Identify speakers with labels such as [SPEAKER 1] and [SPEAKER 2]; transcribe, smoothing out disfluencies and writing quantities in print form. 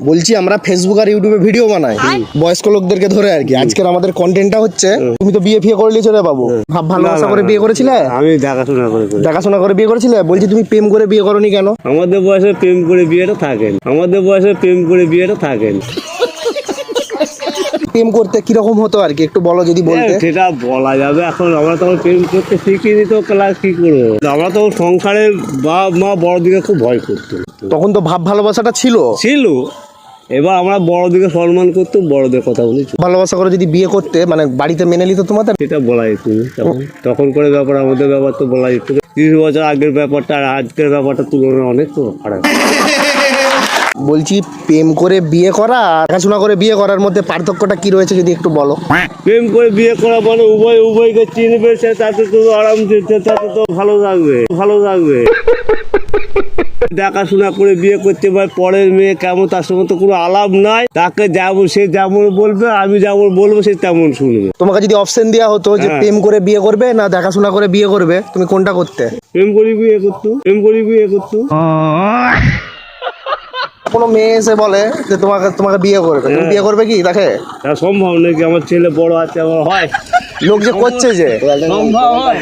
[SPEAKER 1] বলছি আমরা ফেসবুক আর ইউটিউবে ভিডিও বানাই বয়স্ক লোকদেরকে ধরে আর কি। আজকের আমাদের কন্টেন্টটা হচ্ছে, তুমি তো বিয়ে ফিয়ে করে নিয়েছো রে বাবু, ভালোবাসা করে বিয়ে করেছিলে?
[SPEAKER 2] আমি দেখাশোনা করে
[SPEAKER 1] বিয়ে করেছিলে। বলছি তুমি প্রেম করে বিয়ে করনি কেন?
[SPEAKER 2] আমাদের বয়সে প্রেম করে বিয়েটা থাকেন, আমাদের বয়সে প্রেম করে বিয়েটা থাকেন।
[SPEAKER 1] প্রেম করতে কিরকম হতো আর কি, একটু বলো যদি বলতে।
[SPEAKER 2] সেটা বলা যাবে, এখন আমরা তখন প্রেম করতে শিখিনি তো ক্লাস কি করবো। আমরা তো সংসারের বাপ মা বড় দিকে খুব ভয় করতো,
[SPEAKER 1] তখন তো ভালোবাসাটা ছিল।
[SPEAKER 2] এবার আমরা বড়দিকে সম্মান করতো, বড়দের কথা বলি।
[SPEAKER 1] ভালোবাসা করে যদি বিয়ে করতে মানে বাড়িতে মেনে নিত তোমাদের?
[SPEAKER 2] সেটা বলা যেত তখন করে ব্যাপার, আমাদের ব্যাপার তো বলা যেত। 30 বছর আগের ব্যাপারটা আর আজকের ব্যাপারটা তুলনায় অনেক তো ফারাক।
[SPEAKER 1] বলছি প্রেম করে বিয়ে করা আর দেখাশোনা করে বিয়ে করার মধ্যে পার্থক্যটা কি রয়েছে যদি একটু বলো।
[SPEAKER 2] প্রেম করে বিয়ে করা মানে উভয়কে চিনবে, তাতে তো আরাম, তাতে তো ভালো থাকবে। দেখাশোনা করে বিয়ে করতে পারে, পরের মেয়ে কেমন তার সঙ্গে তো কোনো আলাপ নাই। তাকে যেমন সে যেমন বলবে, আমি যেমন বলবো সে তেমন শুনবে।
[SPEAKER 1] তোমাকে যদি অপশন দেওয়া হতো যে প্রেম করে বিয়ে করবে না দেখাশোনা করে বিয়ে করবে, তুমি কোনটা করতে?
[SPEAKER 2] প্রেম করে বিয়ে করতো।
[SPEAKER 1] কোনো মেয়ে এসে বলে যে তোমাকে বিয়ে করবে, তুমি বিয়ে করবে কি তাকে?
[SPEAKER 2] তা সম্ভব নাকি? আমার ছেলে বড় আছে, আমার হয়
[SPEAKER 1] লোক যে করছে যে
[SPEAKER 2] সম্ভব হয়।